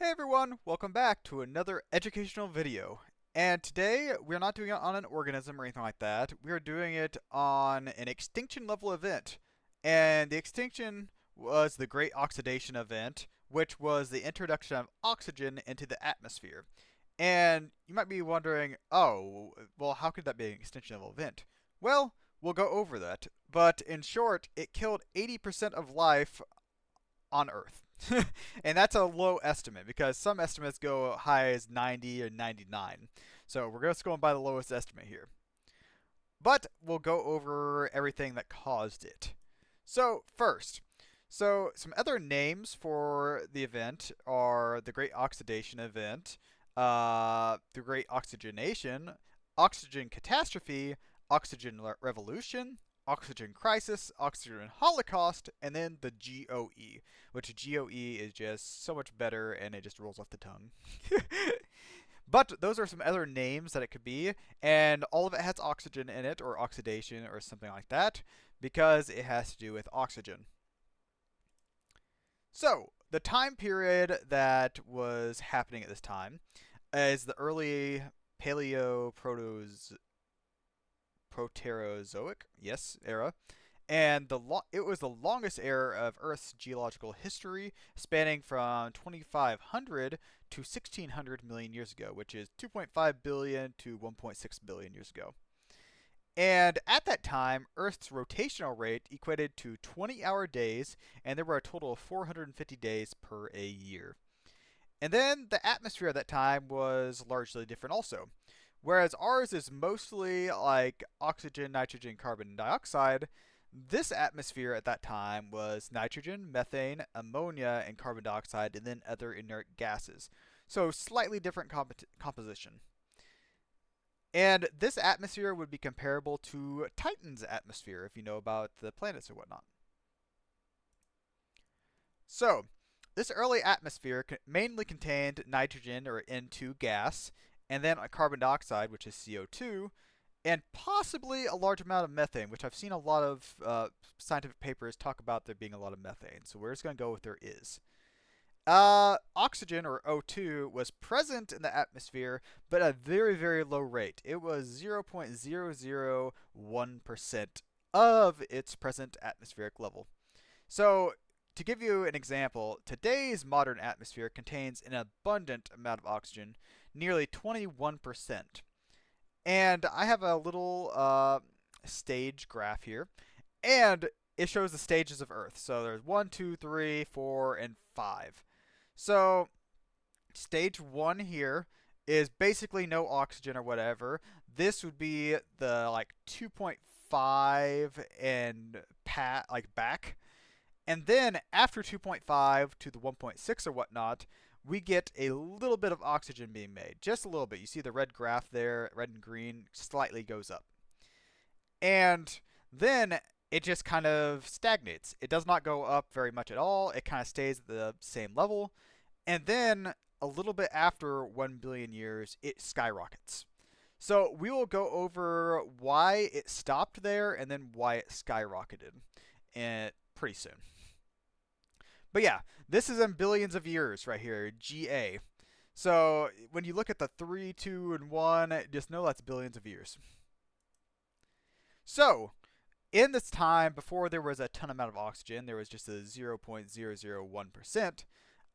Hey everyone, welcome back to another educational video. And today, we're not doing it on an organism or anything like that. We're doing it on an extinction level event. And the extinction was the Great Oxidation Event, which was the introduction of oxygen into the atmosphere. And you might be wondering, oh, well, how could that be an extinction level event? Well, we'll go over that. But in short, it killed 80% of life on Earth. And that's a low estimate because some estimates go high as 90 or 99. So we're just going by the lowest estimate here. But we'll go over everything that caused it. So first, some other names for the event are the Great Oxidation Event, the Great Oxygenation, Oxygen Catastrophe, Oxygen Revolution, Oxygen Crisis, Oxygen Holocaust, and then the GOE, which GOE is just so much better and it just rolls off the tongue. But those are some other names that it could be, and all of it has oxygen in it, or oxidation, or something like that, because it has to do with oxygen. So, the time period that was happening at this time is the early Proterozoic, yes, era, and it was the longest era of Earth's geological history, spanning from 2,500 to 1,600 million years ago, which is 2.5 billion to 1.6 billion years ago. And at that time, Earth's rotational rate equated to 20-hour days, and there were a total of 450 days per a year. And then the atmosphere at that time was largely different also. Whereas ours is mostly like oxygen, nitrogen, carbon dioxide, this atmosphere at that time was nitrogen, methane, ammonia, and carbon dioxide, and then other inert gases. So slightly different composition. And this atmosphere would be comparable to Titan's atmosphere, if you know about the planets or whatnot. So, this early atmosphere mainly contained nitrogen, or N2 gas, and then carbon dioxide, which is CO2, and possibly a large amount of methane, which I've seen a lot of scientific papers talk about there being a lot of methane. So we're just going to go with there is. Oxygen, or O2, was present in the atmosphere, but at a very, very low rate. It was 0.001% of its present atmospheric level. So, to give you an example, today's modern atmosphere contains an abundant amount of oxygen, nearly 21%. And I have a little stage graph here, and it shows the stages of Earth. So there's 1, 2, 3, 4, and 5. So stage 1 here is basically no oxygen or whatever. This would be the like 2.5 and back. And then after 2.5 to the 1.6 or whatnot, we get a little bit of oxygen being made. Just a little bit. You see the red graph there, red and green, slightly goes up. And then it just kind of stagnates. It does not go up very much at all. It kind of stays at the same level. And then a little bit after 1 billion years, it skyrockets. So we will go over why it stopped there and then why it skyrocketed pretty soon. But yeah, this is in billions of years right here, GA. So when you look at the 3, 2, and 1, just know that's billions of years. So, in this time, before there was a ton amount of oxygen, there was just a 0.001%,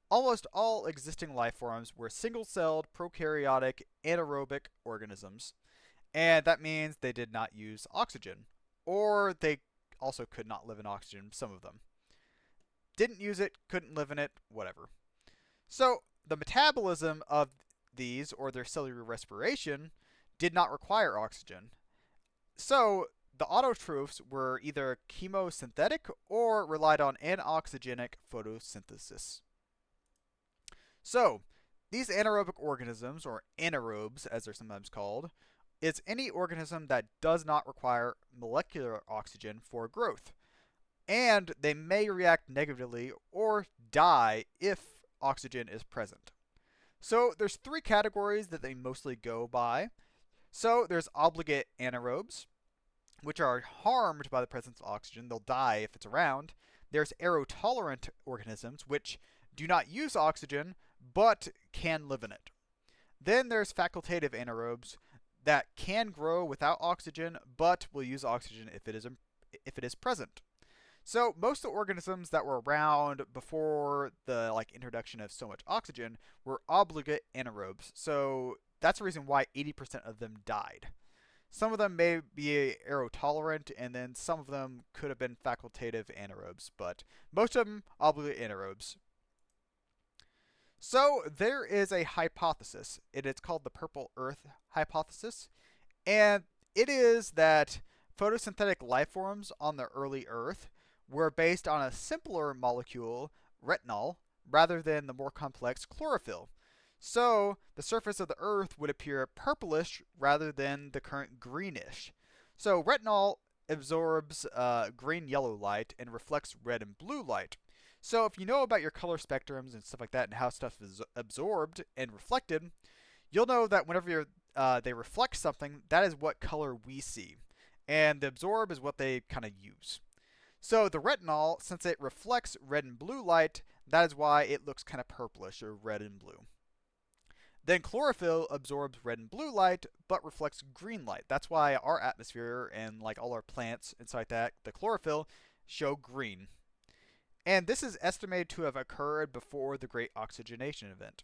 almost all existing life forms were single-celled, prokaryotic, anaerobic organisms. And that means they did not use oxygen. Or they also could not live in oxygen, some of them. Didn't use it, couldn't live in it, whatever. So, the metabolism of these, or their cellular respiration, did not require oxygen. So, the autotrophs were either chemosynthetic or relied on anoxygenic photosynthesis. So, these anaerobic organisms, or anaerobes as they're sometimes called, is any organism that does not require molecular oxygen for growth. And they may react negatively or die if oxygen is present. So there's 3 categories that they mostly go by. So there's obligate anaerobes, which are harmed by the presence of oxygen. They'll die if it's around. There's aerotolerant organisms, which do not use oxygen, but can live in it. Then there's facultative anaerobes that can grow without oxygen, but will use oxygen if it is present. So most of the organisms that were around before the introduction of so much oxygen were obligate anaerobes. So that's the reason why 80% of them died. Some of them may be aerotolerant, and then some of them could have been facultative anaerobes, but most of them obligate anaerobes. So there is a hypothesis. It is called the purple Earth hypothesis, and it is that photosynthetic life forms on the early Earth were based on a simpler molecule, retinol, rather than the more complex chlorophyll. So the surface of the Earth would appear purplish rather than the current greenish. So retinol absorbs green-yellow light and reflects red and blue light. So if you know about your color spectrums and stuff like that and how stuff is absorbed and reflected, you'll know that whenever they reflect something, that is what color we see. And the absorb is what they kind of use. So the retinol, since it reflects red and blue light, that is why it looks kind of purplish or red and blue. Then chlorophyll absorbs red and blue light, but reflects green light. That's why our atmosphere and all our plants and stuff like that, the chlorophyll, show green. And this is estimated to have occurred before the Great Oxidation Event.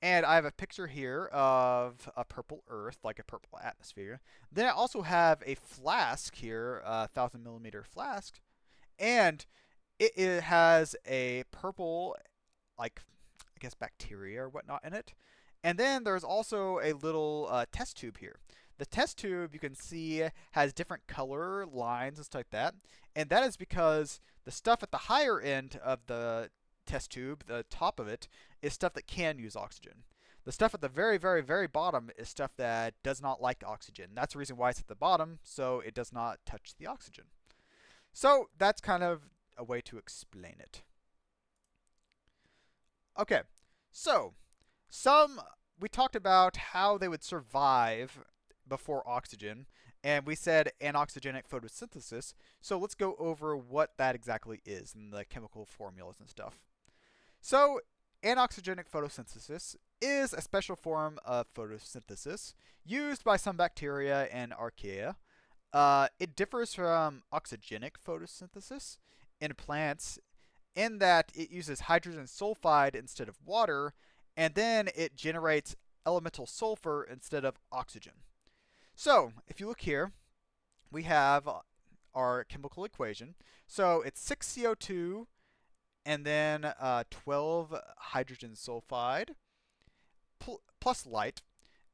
And I have a picture here of a purple Earth, like a purple atmosphere. Then I also have a flask here, a 1,000 milliliter flask, and it has a purple, I guess bacteria or whatnot in it. And then there's also a little test tube here. The test tube, you can see, has different color lines and stuff like that. And that is because the stuff at the higher end of the test tube, the top of it, is stuff that can use oxygen. The stuff at the very, very, very bottom is stuff that does not like oxygen. That's the reason why it's at the bottom, so it does not touch the oxygen. So that's kind of a way to explain it. Okay, so we talked about how they would survive before oxygen, and we said anoxygenic photosynthesis. So let's go over what that exactly is and the chemical formulas and stuff. So anoxygenic photosynthesis is a special form of photosynthesis used by some bacteria and archaea. It differs from oxygenic photosynthesis in plants in that it uses hydrogen sulfide instead of water, and then it generates elemental sulfur instead of oxygen. So if you look here, we have our chemical equation. So it's 6 CO2 and then 12 hydrogen sulfide plus light,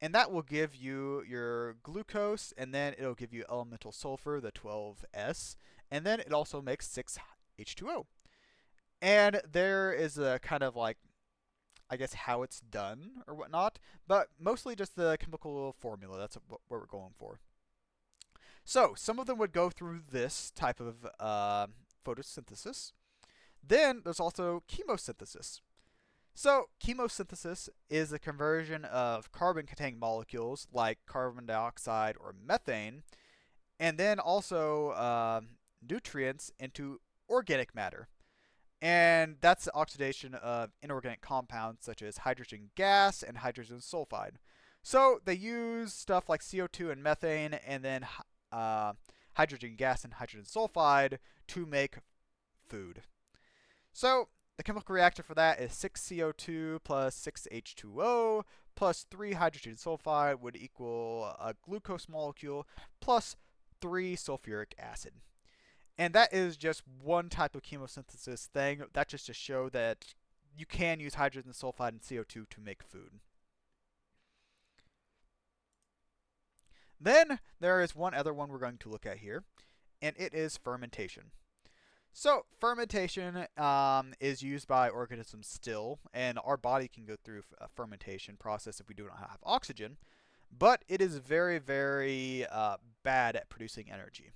and that will give you your glucose, and then it'll give you elemental sulfur, the 12S, and then it also makes 6 H2O. And there is a kind of I guess how it's done or whatnot, but mostly just the chemical formula. That's what we're going for. So some of them would go through this type of photosynthesis. Then there's also chemosynthesis. So chemosynthesis is a conversion of carbon-containing molecules like carbon dioxide or methane, and then also nutrients into organic matter. And that's the oxidation of inorganic compounds such as hydrogen gas and hydrogen sulfide. So they use stuff like CO2 and methane and then hydrogen gas and hydrogen sulfide to make food. So the chemical reactor for that is 6 CO2 plus 6 H2O plus 3 hydrogen sulfide would equal a glucose molecule plus 3 sulfuric acid. And that is just one type of chemosynthesis thing. That's just to show that you can use hydrogen sulfide and CO2 to make food. Then there is one other one we're going to look at here, and it is fermentation. So fermentation is used by organisms still, and our body can go through a fermentation process if we do not have oxygen, but it is very, very bad at producing energy.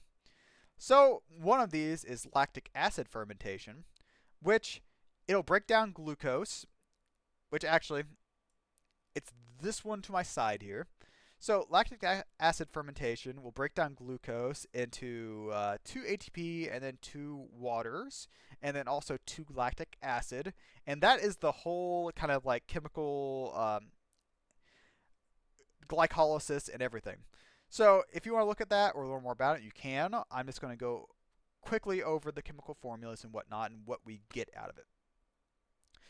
So one of these is lactic acid fermentation, which it'll break down glucose, which actually, it's this one to my side here. So lactic acid fermentation will break down glucose into 2 ATP and then 2 waters, and then also 2 lactic acid, and that is the whole kind of like chemical glycolysis and everything. So if you want to look at that or learn more about it, you can. I'm just going to go quickly over the chemical formulas and whatnot and what we get out of it.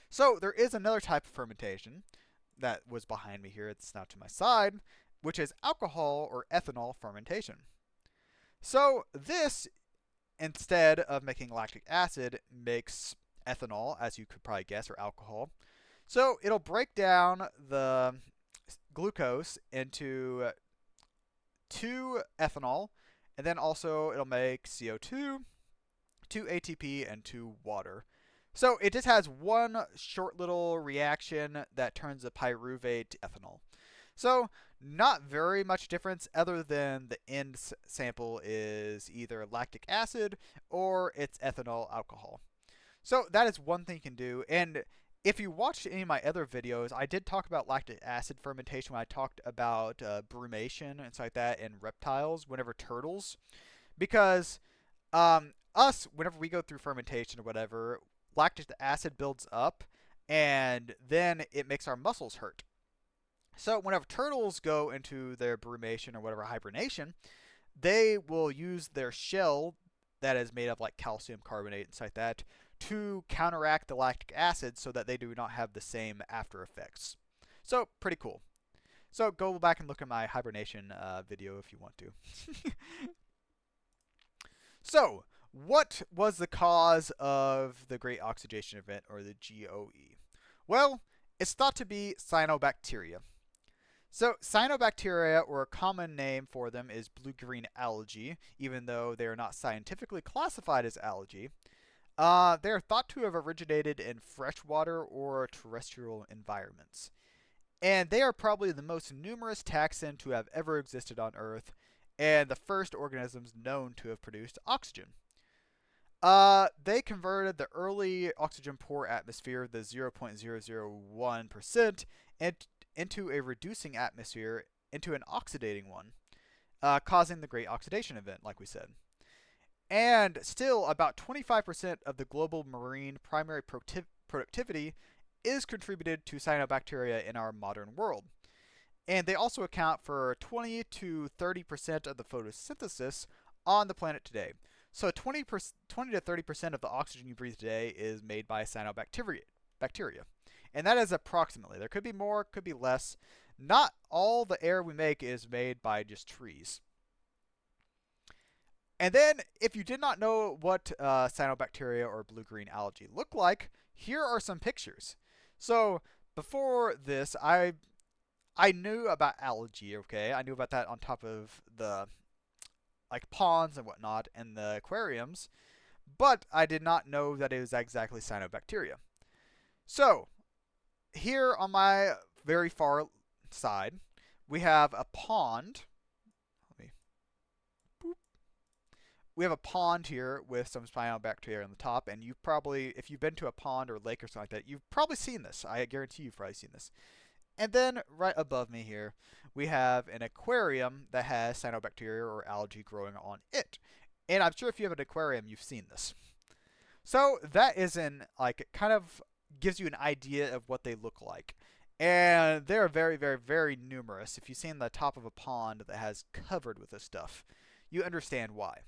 So there is another type of fermentation that was behind me here. It's now to my side, which is alcohol or ethanol fermentation. So this, instead of making lactic acid, makes ethanol, as you could probably guess, or alcohol. So it'll break down the glucose into 2 ethanol, and then also it'll make CO2, 2 ATP, and 2 water. So it just has one short little reaction that turns the pyruvate to ethanol. So not very much difference other than the end sample is either lactic acid or it's ethanol alcohol. So that is one thing you can do. And if you watched any of my other videos, I did talk about lactic acid fermentation when I talked about brumation and stuff like that in reptiles, whenever turtles. Because us, whenever we go through fermentation or whatever, lactic acid builds up and then it makes our muscles hurt. So whenever turtles go into their brumation or whatever hibernation, they will use their shell that is made of like calcium carbonate and stuff like that to counteract the lactic acid so that they do not have the same after effects. So pretty cool. So go back and look at my hibernation video if you want to. So what was the cause of the Great Oxidation Event, or the GOE? Well, it's thought to be cyanobacteria. So cyanobacteria, or a common name for them, is blue-green algae, even though they are not scientifically classified as algae. They are thought to have originated in freshwater or terrestrial environments. And they are probably the most numerous taxon to have ever existed on Earth, and the first organisms known to have produced oxygen. They converted the early oxygen-poor atmosphere, the 0.001%, into a reducing atmosphere into an oxidating one, causing the Great Oxidation Event, like we said. And still, about 25% of the global marine primary productivity is contributed to cyanobacteria in our modern world. And they also account for 20 to 30% of the photosynthesis on the planet today. So 20 to 30% of the oxygen you breathe today is made by cyanobacteria. And that is approximately. There could be more, could be less. Not all the air we make is made by just trees. And then, if you did not know what cyanobacteria or blue-green algae look like, here are some pictures. So before this, I knew about algae, okay? I knew about that on top of the like ponds and whatnot and the aquariums, but I did not know that it was exactly cyanobacteria. So here on my very far side, we have a pond. We have a pond here with some cyanobacteria on the top, and you've probably, if you've been to a pond or lake or something like that, you've probably seen this. I guarantee you've probably seen this. And then right above me here, we have an aquarium that has cyanobacteria or algae growing on it. And I'm sure if you have an aquarium, you've seen this. So that is it kind of gives you an idea of what they look like. And they're very, very, very numerous. If you've seen the top of a pond that has covered with this stuff, you understand why.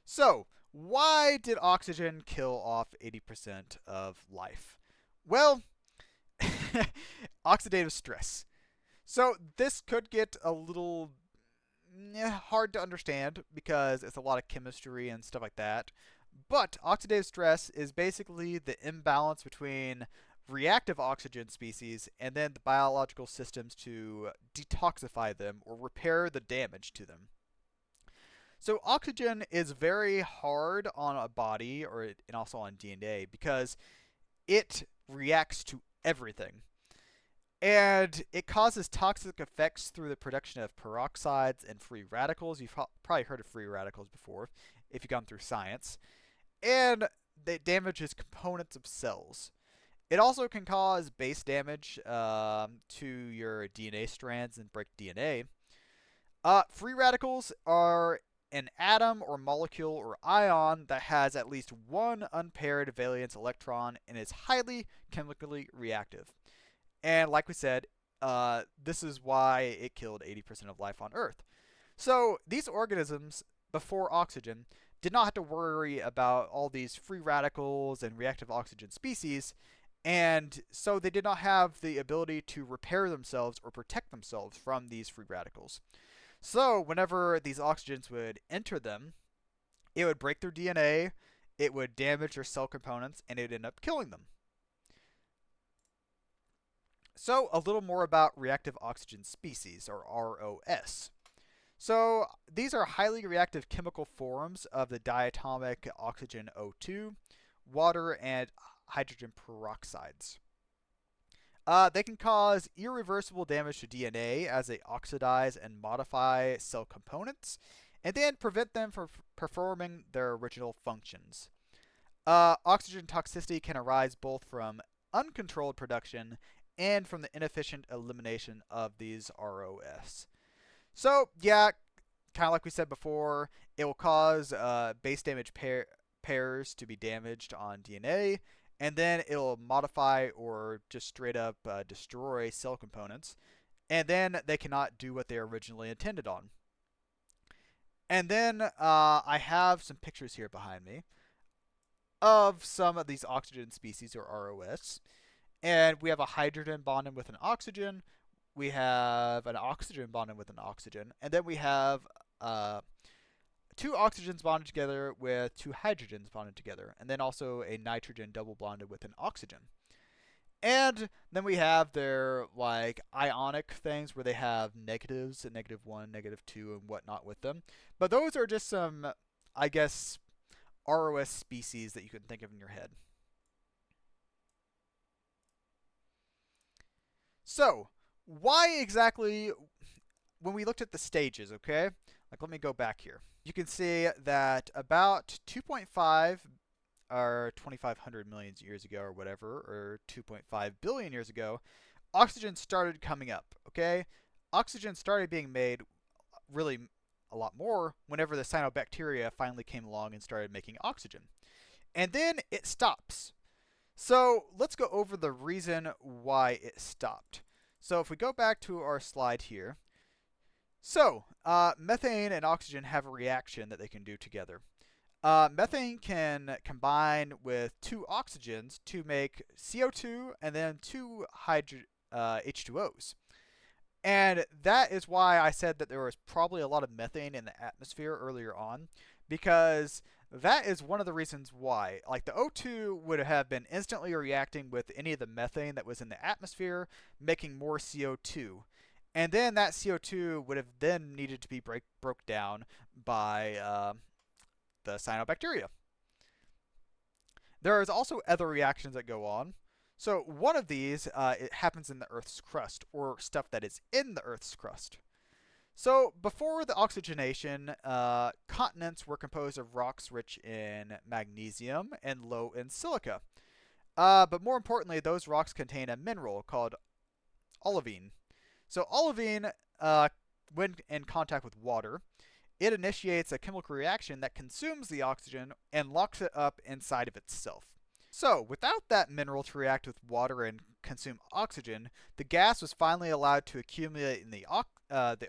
So, why did oxygen kill off 80% of life? Well, oxidative stress. So this could get a little hard to understand because it's a lot of chemistry and stuff like that. But oxidative stress is basically the imbalance between reactive oxygen species and then the biological systems to detoxify them or repair the damage to them. So oxygen is very hard on a body and also on DNA because it reacts to everything. And it causes toxic effects through the production of peroxides and free radicals. You've probably heard of free radicals before if you've gone through science. And it damages components of cells. It also can cause base damage to your DNA strands and break DNA. Free radicals are an atom or molecule or ion that has at least one unpaired valence electron and is highly chemically reactive. And like we said, this is why it killed 80% of life on Earth. So these organisms, before oxygen, did not have to worry about all these free radicals and reactive oxygen species, and so they did not have the ability to repair themselves or protect themselves from these free radicals. So whenever these oxygens would enter them, it would break their DNA, it would damage their cell components, and it would end up killing them. So a little more about reactive oxygen species, or ROS. So these are highly reactive chemical forms of the diatomic oxygen O2, water, and hydrogen peroxides. They can cause irreversible damage to DNA as they oxidize and modify cell components, and then prevent them from performing their original functions. Oxygen toxicity can arise both from uncontrolled production and from the inefficient elimination of these ROS. So, yeah, kind of like we said before, it will cause base damage pairs to be damaged on DNA, and then it'll modify or just straight up destroy cell components, and then they cannot do what they originally intended on. And then I have some pictures here behind me of some of these oxygen species, or ROS. And we have a hydrogen bonding with an oxygen. We have an oxygen bonding with an oxygen. And then we have two oxygens bonded together with two hydrogens bonded together. And then also a nitrogen double bonded with an oxygen. And then we have their like ionic things where they have negatives, and -1, -2, and whatnot with them. But those are just some, I guess, ROS species that you can think of in your head. So, why exactly, when we looked at the stages, okay? Like, let me go back here. You can see that about 2.5 or 2,500 million years ago or whatever, or 2.5 billion years ago, oxygen started coming up, okay? Oxygen started being made really a lot more whenever the cyanobacteria finally came along and started making oxygen. And then it stops. So let's go over the reason why it stopped. So if we go back to our slide here, so methane and oxygen have a reaction that they can do together. Methane can combine with two oxygens to make CO2 and then two H2Os. And that is why I said that there was probably a lot of methane in the atmosphere earlier on, because that is one of the reasons why. Like, the O2 would have been instantly reacting with any of the methane that was in the atmosphere, making more CO2. And then that CO2 would have then needed to be broke down by the cyanobacteria. There is also other reactions that go on. So one of these it happens in the Earth's crust, or stuff that is in the Earth's crust. So before the oxygenation, continents were composed of rocks rich in magnesium and low in silica. But more importantly, those rocks contain a mineral called olivine. So olivine, when in contact with water, it initiates a chemical reaction that consumes the oxygen and locks it up inside of itself. So, without that mineral to react with water and consume oxygen, the gas was finally allowed to accumulate in the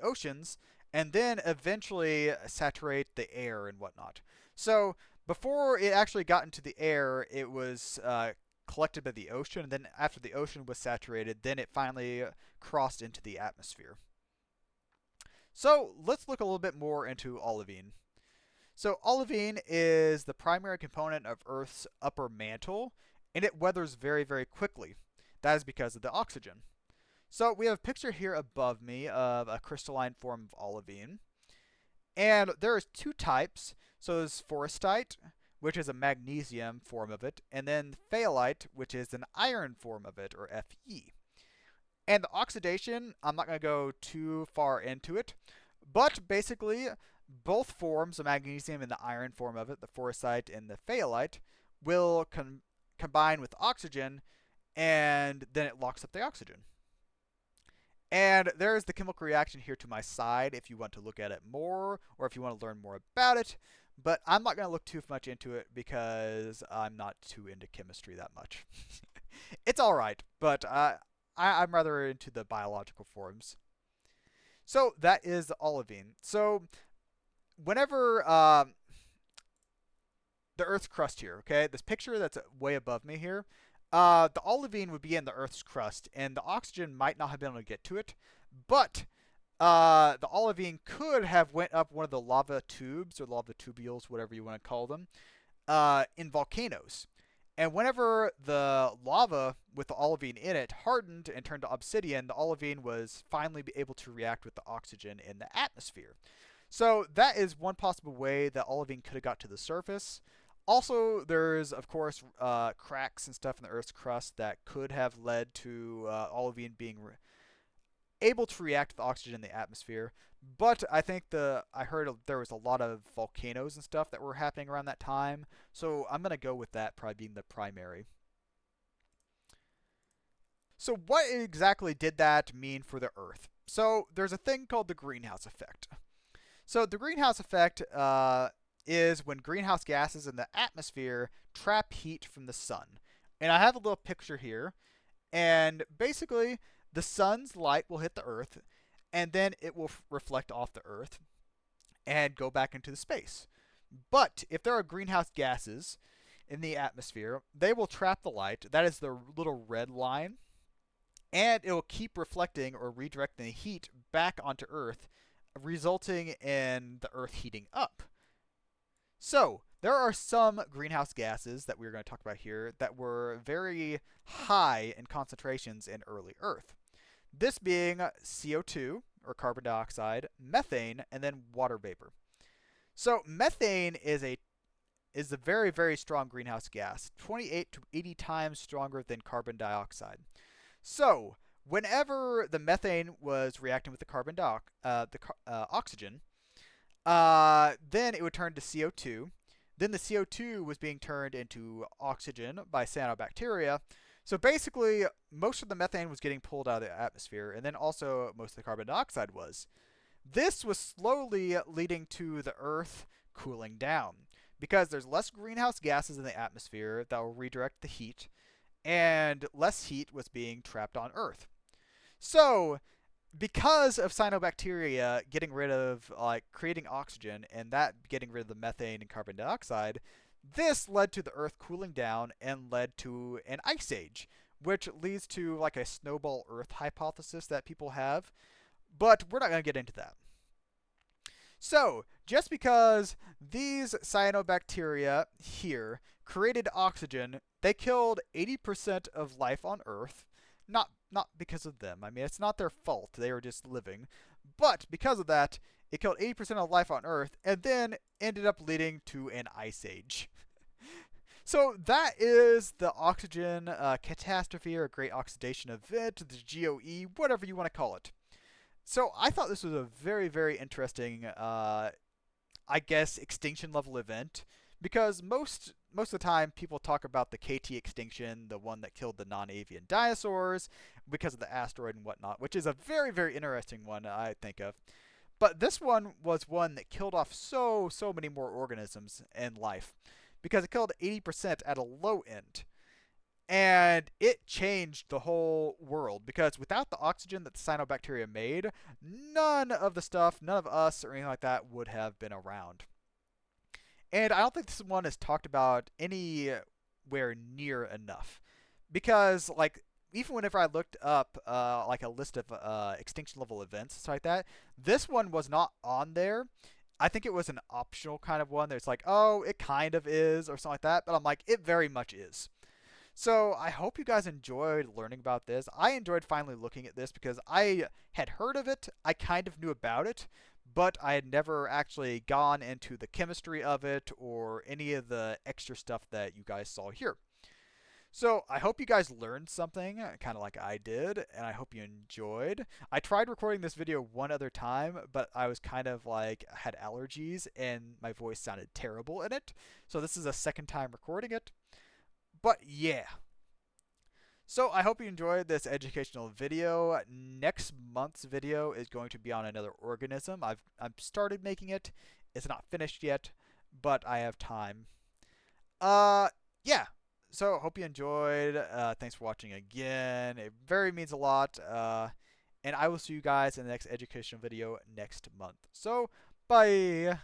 oceans and then eventually saturate the air and whatnot. So, before it actually got into the air, it was collected by the ocean, and then after the ocean was saturated, then it finally crossed into the atmosphere. So, let's look a little bit more into olivine. So olivine is the primary component of Earth's upper mantle, and it weathers very, very quickly. That is because of the oxygen. So we have a picture here above me of a crystalline form of olivine. And there is two types. So there's forastite, which is a magnesium form of it, and then phthalate, which is an iron form of it, or Fe. And the oxidation, I'm not going to go too far into it, but basically both forms, the magnesium and the iron form of it, the forastite and the phthalate, will combine with oxygen and then it locks up the oxygen. And there's the chemical reaction here to my side if you want to look at it more or if you want to learn more about it. But I'm not going to look too much into it because I'm not too into chemistry that much. It's alright, but I'm rather into the biological forms. So that is the olivine. So whenever the Earth's crust here, okay, this picture that's way above me here, the olivine would be in the Earth's crust, and the oxygen might not have been able to get to it, but the olivine could have went up one of the lava tubes or lava tubules, whatever you want to call them, in volcanoes. And whenever the lava with the olivine in it hardened and turned to obsidian, the olivine was finally able to react with the oxygen in the atmosphere. So that is one possible way that olivine could have got to the surface. Also, there's, of course, cracks and stuff in the Earth's crust that could have led to olivine being able to react with oxygen in the atmosphere. But I think I heard there was a lot of volcanoes and stuff that were happening around that time, so I'm going to go with that probably being the primary. So what exactly did that mean for the Earth? So there's a thing called the greenhouse effect. So the greenhouse effect is when greenhouse gases in the atmosphere trap heat from the sun. And I have a little picture here, and basically the sun's light will hit the Earth, and then it will reflect off the Earth and go back into the space. But if there are greenhouse gases in the atmosphere, they will trap the light. That is the little red line. And it will keep reflecting or redirecting the heat back onto Earth, resulting in the Earth heating up. So, there are some greenhouse gases that we're going to talk about here that were very high in concentrations in early Earth. This being CO2, or carbon dioxide, methane, and then water vapor. So methane is a very, very strong greenhouse gas, 28 to 80 times stronger than carbon dioxide. So whenever the methane was reacting with the oxygen, then it would turn to CO2. Then the CO2 was being turned into oxygen by cyanobacteria. So basically, most of the methane was getting pulled out of the atmosphere, and then also most of the carbon dioxide was. This was slowly leading to the Earth cooling down, because there's less greenhouse gases in the atmosphere that will redirect the heat, and less heat was being trapped on Earth. So, because of cyanobacteria getting rid of, creating oxygen, and that getting rid of the methane and carbon dioxide, this led to the Earth cooling down and led to an ice age, which leads to like a snowball Earth hypothesis that people have, but we're not going to get into that. So, just because these cyanobacteria here created oxygen, they killed 80% of life on Earth. Not because of them. I mean, it's not their fault. They were just living. But because of that, it killed 80% of life on Earth, and then ended up leading to an ice age. So that is the oxygen catastrophe or Great Oxidation Event, the GOE, whatever you want to call it. So I thought this was a very, very interesting, extinction level event, because most of the time people talk about the KT extinction, the one that killed the non-avian dinosaurs because of the asteroid and whatnot, which is a very, very interesting one I think of. But this one was one that killed off so many more organisms in life, because it killed 80% at a low end. And it changed the whole world, because without the oxygen that the cyanobacteria made, none of us or anything like that would have been around. And I don't think this one is talked about anywhere near enough. Because, even whenever I looked up, a list of extinction level events, stuff like that, this one was not on there. I think it was an optional kind of one. There's oh, it kind of is, or something like that. But I'm like, it very much is. So I hope you guys enjoyed learning about this. I enjoyed finally looking at this because I had heard of it. I kind of knew about it, but I had never actually gone into the chemistry of it or any of the extra stuff that you guys saw here. So I hope you guys learned something, kind of like I did, and I hope you enjoyed. I tried recording this video one other time, but I was kind of had allergies and my voice sounded terrible in it. So this is a second time recording it. But yeah. So I hope you enjoyed this educational video. Next month's video is going to be on another organism. I've started making it. It's not finished yet, but I have time. Uh, yeah. So hope you enjoyed. Thanks for watching again. It very means a lot. And I will see you guys in the next educational video next month. So bye.